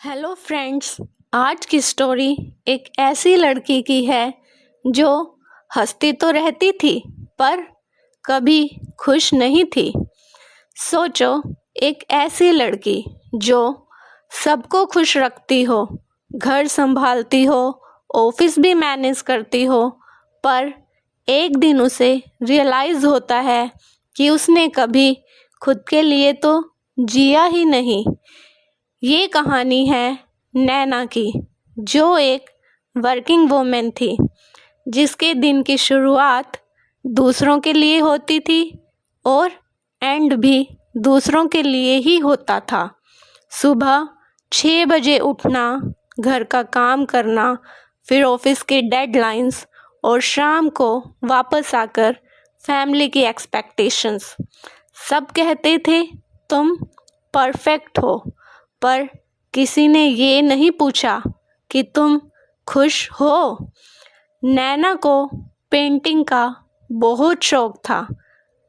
Hello friends. आज की story एक ऐसी लड़की की है जो हंसती तो रहती थी पर कभी खुश नहीं थी। सोचो, एक ऐसी लड़की जो सबको खुश रखती हो, घर संभालती हो, ऑफिस भी मैनेज करती हो, पर एक दिन उसे रियलाइज़ होता है कि उसने कभी खुद के लिए तो जिया ही नहीं। ये कहानी है नैना की, जो एक वर्किंग वूमेन थी, जिसके दिन की शुरुआत दूसरों के लिए होती थी और एंड भी दूसरों के लिए ही होता था। सुबह 6 बजे उठना, घर का काम करना, फिर ऑफिस के डेडलाइंस और शाम को वापस आकर फैमिली की एक्सपेक्टेशंस। सब कहते थे तुम परफेक्ट हो, पर किसी ने ये नहीं पूछा कि तुम खुश हो। नैना को पेंटिंग का बहुत शौक था,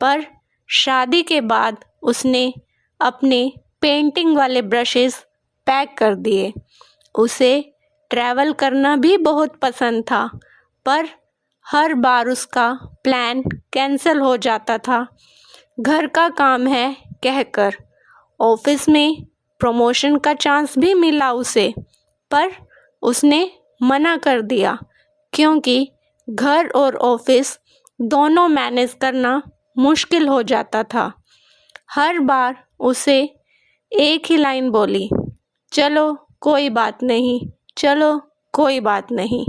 पर शादी के बाद उसने अपने पेंटिंग वाले ब्रशेस पैक कर दिए। उसे ट्रैवल करना भी बहुत पसंद था, पर हर बार उसका प्लान कैंसिल हो जाता था। घर का काम है कहकर। ऑफिस में प्रमोशन का चांस भी मिला उसे, पर उसने मना कर दिया क्योंकि घर और ऑफिस दोनों मैनेज करना मुश्किल हो जाता था। हर बार उसे एक ही लाइन बोली, चलो कोई बात नहीं, चलो कोई बात नहीं,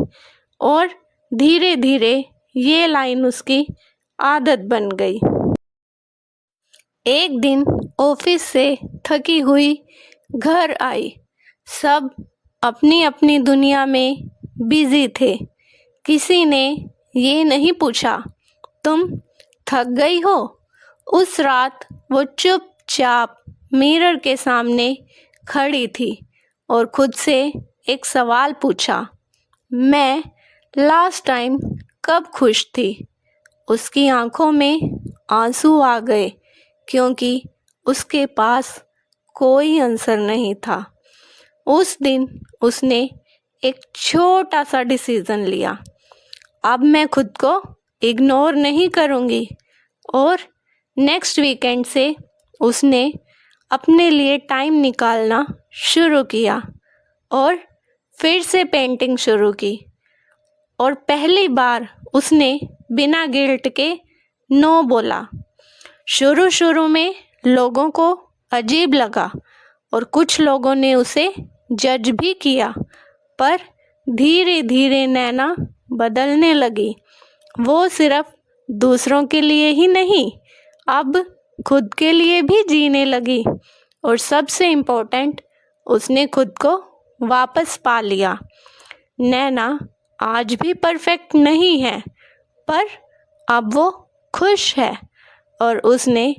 और धीरे धीरे ये लाइन उसकी आदत बन गई। एक दिन ऑफिस से थकी हुई घर आई। सब अपनी अपनी दुनिया में बिजी थे। किसी ने ये नहीं पूछा तुम थक गई हो। उस रात वो चुपचाप मिरर के सामने खड़ी थी और खुद से एक सवाल पूछा, मैं लास्ट टाइम कब खुश थी। उसकी आंखों में आंसू आ गए क्योंकि उसके पास कोई आंसर नहीं था। उस दिन उसने एक छोटा सा डिसीज़न लिया, अब मैं खुद को इग्नोर नहीं करूँगी। और नेक्स्ट वीकेंड से उसने अपने लिए टाइम निकालना शुरू किया और फिर से पेंटिंग शुरू की। और पहली बार उसने बिना गिल्ट के नो बोला। शुरू शुरू में लोगों को अजीब लगा और कुछ लोगों ने उसे जज भी किया, पर धीरे धीरे नैना बदलने लगी। वो सिर्फ दूसरों के लिए ही नहीं, अब खुद के लिए भी जीने लगी। और सबसे इम्पोर्टेंट, उसने खुद को वापस पा लिया। नैना आज भी परफेक्ट नहीं है, पर अब वो खुश है और उसने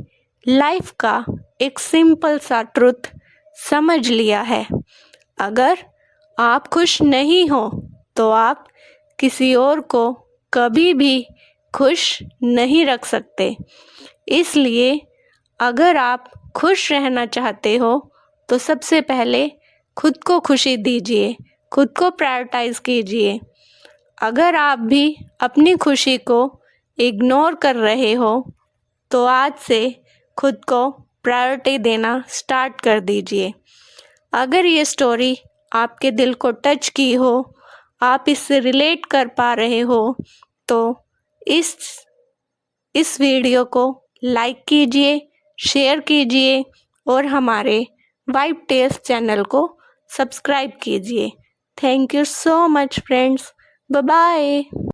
लाइफ का एक सिंपल सा ट्रुथ समझ लिया है। अगर आप खुश नहीं हो तो आप किसी और को कभी भी खुश नहीं रख सकते। इसलिए अगर आप खुश रहना चाहते हो तो सबसे पहले खुद को खुशी दीजिए, खुद को प्रायोरिटाइज़ कीजिए। अगर आप भी अपनी खुशी को इग्नोर कर रहे हो तो आज से खुद को प्रायोरिटी देना स्टार्ट कर दीजिए। अगर ये स्टोरी आपके दिल को टच की हो, आप इससे रिलेट कर पा रहे हो, तो इस वीडियो को लाइक कीजिए, शेयर कीजिए और हमारे वाइब टेल्स चैनल को सब्सक्राइब कीजिए। Thank you so much friends. Bye bye.